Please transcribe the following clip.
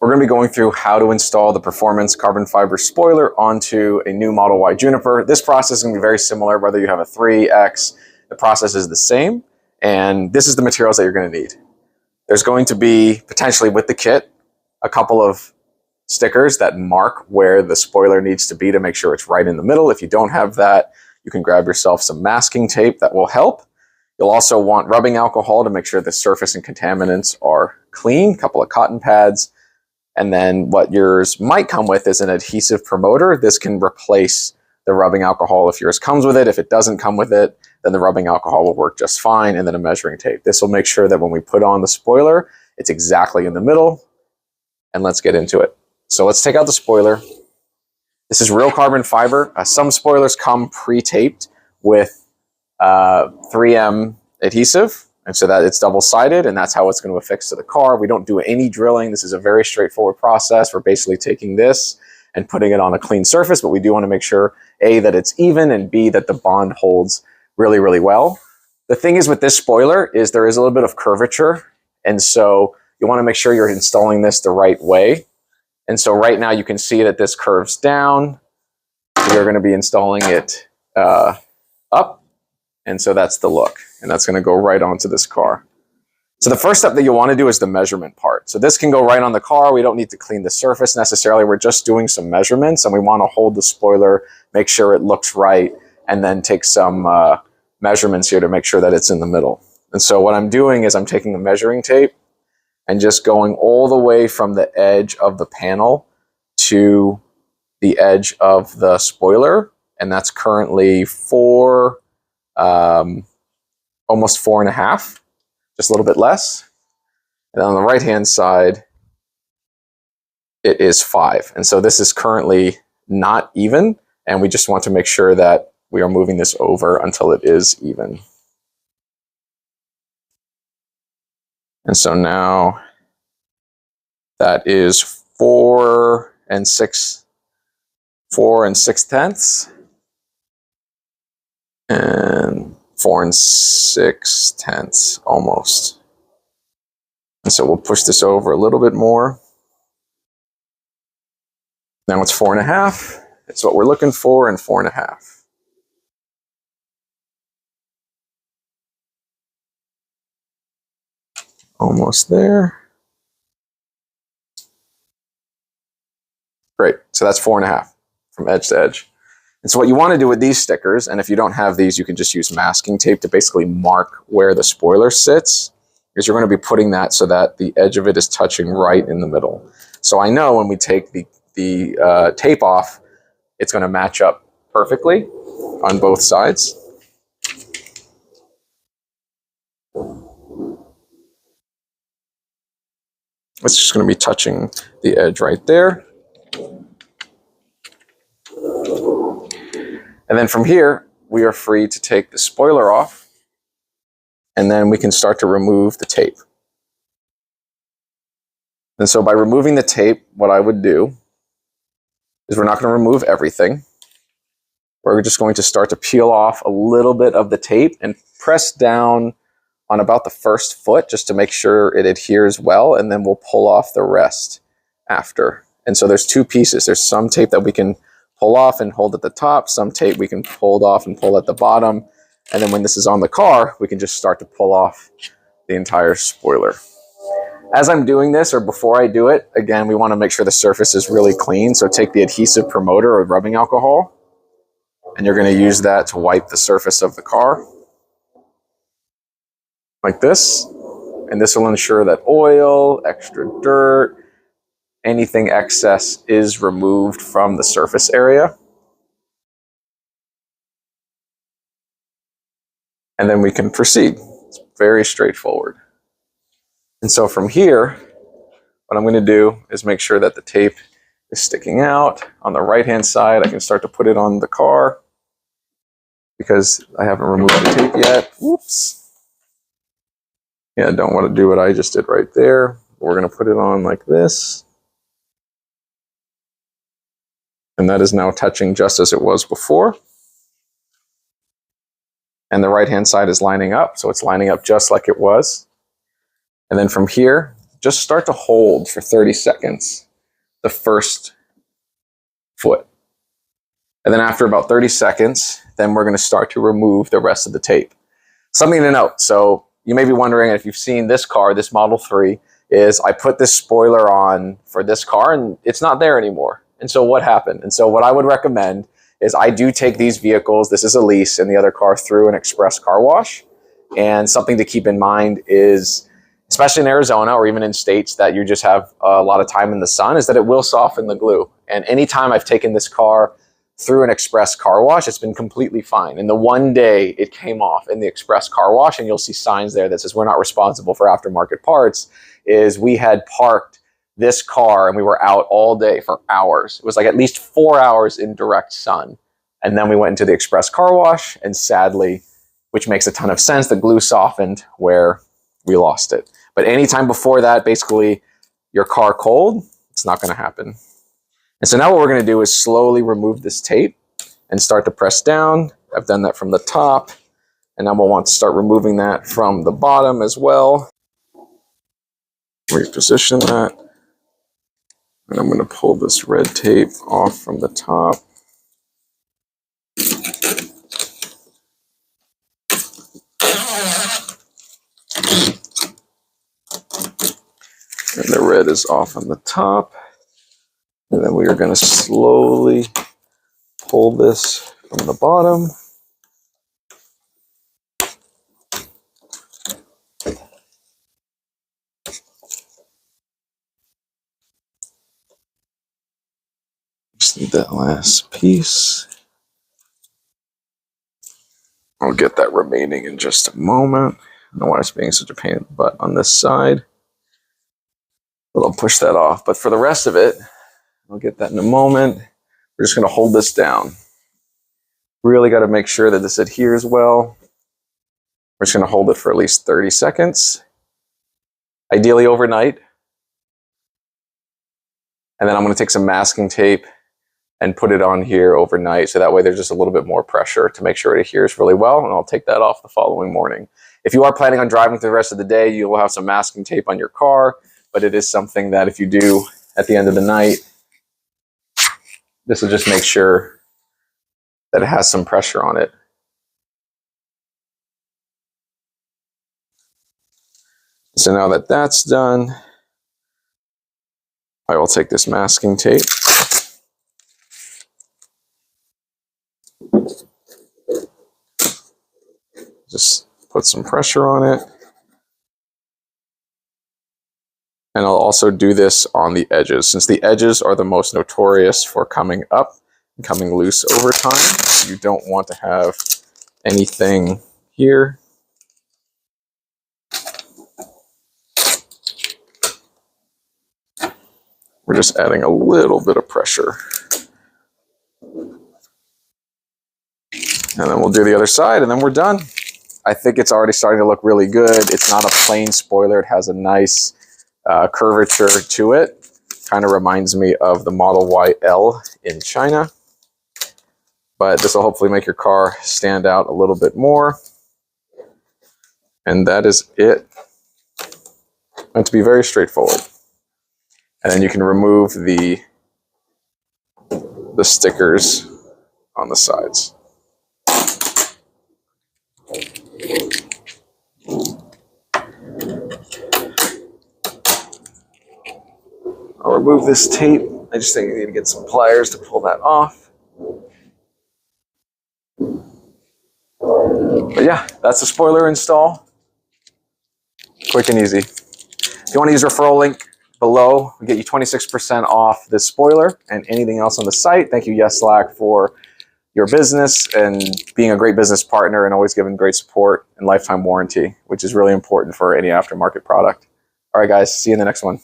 We're going to be going through how to install the performance carbon fiber spoiler onto a new Model Y Juniper. This process is going to be very similar whether you have a 3X. The process is the same, and this is the materials that you're going to need. There's going to be, potentially with the kit, a couple of stickers that mark where the spoiler needs to be to make sure it's right in the middle. If you don't have that, you can grab yourself some masking tape that will help. You'll also want rubbing alcohol to make sure the surface and contaminants are clean, a couple of cotton pads. And then what yours might come with is an adhesive promoter. This can replace the rubbing alcohol if yours comes with it. If it doesn't come with it, then the rubbing alcohol will work just fine. And then a measuring tape. This will make sure that when we put on the spoiler, it's exactly in the middle. And let's get into it. So let's take out the spoiler. This is real carbon fiber. Some spoilers come pre-taped with 3M adhesive. And so that it's double-sided, and that's how it's going to affix to the car. We don't do any drilling. This is a very straightforward process. We're basically taking this and putting it on a clean surface, but we do want to make sure, A, that it's even, and B, that the bond holds really, really well. The thing is with this spoiler is there is a little bit of curvature, and so you want to make sure you're installing this the right way. And so right now you can see that this curves down. So you're going to be installing it up, and so that's the look. And that's going to go right onto this car. So the first step that you want to do is the measurement part. So this can go right on the car. We don't need to clean the surface necessarily. We're just doing some measurements, and we want to hold the spoiler, make sure it looks right, and then take some measurements here to make sure that it's in the middle. And so what I'm doing is I'm taking a measuring tape and just going all the way from the edge of the panel to the edge of the spoiler. And that's currently almost 4.5, just a little bit less. And on the right-hand side, it is 5. And so this is currently not even, and we just want to make sure that we are moving this over until it is even. And so now that is 4 6/10. And 4 6/10 almost. And so we'll push this over a little bit more. Now it's 4.5. It's what we're looking for, and 4.5. Almost there. Great. So that's 4.5 from edge to edge. And so what you want to do with these stickers, and if you don't have these, you can just use masking tape to basically mark where the spoiler sits, is you're going to be putting that so that the edge of it is touching right in the middle. So I know when we take the tape off, it's going to match up perfectly on both sides. It's just going to be touching the edge right there. And then from here, we are free to take the spoiler off, and then we can start to remove the tape. And so by removing the tape, what I would do is we're not going to remove everything. We're just going to start to peel off a little bit of the tape and press down on about the first foot just to make sure it adheres well, and then we'll pull off the rest after. And so there's two pieces. There's some tape that we can pull off and hold at the top, some tape we can pull off and pull at the bottom, and then when this is on the car, we can just start to pull off the entire spoiler. As I'm doing this, or before I do it, again, we want to make sure the surface is really clean, so take the adhesive promoter or rubbing alcohol, and you're going to use that to wipe the surface of the car, like this, and this will ensure that oil, extra dirt, anything excess is removed from the surface area. And then we can proceed. It's very straightforward. And so from here, what I'm going to do is make sure that the tape is sticking out. On the right-hand side, I can start to put it on the car because I haven't removed the tape yet. Whoops. Yeah, I don't want to do what I just did right there. We're going to put it on like this. And that is now touching just as it was before. And the right-hand side is lining up, so it's lining up just like it was. And then from here, just start to hold for 30 seconds the first foot. And then after about 30 seconds, then we're going to start to remove the rest of the tape. Something to note, so you may be wondering if you've seen this car, this Model 3, is I put this spoiler on for this car and it's not there anymore. And so what happened? And so what I would recommend is I do take these vehicles, this is a lease, and the other car through an express car wash. And something to keep in mind is, especially in Arizona or even in states that you just have a lot of time in the sun, is that it will soften the glue. And anytime I've taken this car through an express car wash, it's been completely fine. And the one day it came off in the express car wash, and you'll see signs there that says we're not responsible for aftermarket parts, is we had parked this car and we were out all day for hours. It was like at least 4 hours in direct sun. And then we went into the express car wash, and sadly, which makes a ton of sense, the glue softened where we lost it. But anytime before that, basically your car cold, it's not going to happen. And so now what we're going to do is slowly remove this tape and start to press down. I've done that from the top, and now we'll want to start removing that from the bottom as well. Reposition that. And I'm going to pull this red tape off from the top. And the red is off on the top. And then we are going to slowly pull this from the bottom. Just need that last piece. I'll get that remaining in just a moment. I don't know why it's being such a pain in the butt on this side. But I'll push that off. But for the rest of it, I'll get that in a moment. We're just going to hold this down. Really got to make sure that this adheres well. We're just going to hold it for at least 30 seconds. Ideally overnight. And then I'm going to take some masking tape and put it on here overnight, so that way there's just a little bit more pressure to make sure it adheres really well, and I'll take that off the following morning. If you are planning on driving through the rest of the day, you will have some masking tape on your car, but it is something that if you do at the end of the night, this will just make sure that it has some pressure on it. So now that that's done, I will take this masking tape. Just put some pressure on it. And I'll also do this on the edges, since the edges are the most notorious for coming up and coming loose over time. You don't want to have anything here. We're just adding a little bit of pressure. And then we'll do the other side, and then we're done. I think it's already starting to look really good. It's not a plain spoiler. It has a nice curvature to it. Kind of reminds me of the Model YL in China. But this will hopefully make your car stand out a little bit more. And that is it. Meant to be very straightforward. And then you can remove the stickers on the sides. I'll remove this tape. I just think I need to get some pliers to pull that off. But yeah, that's the spoiler install. Quick and easy. If you want to use referral link below, we'll get you 26% off this spoiler and anything else on the site. Thank you, Yeslak, for your business and being a great business partner and always giving great support and lifetime warranty, which is really important for any aftermarket product. All right, guys, see you in the next one.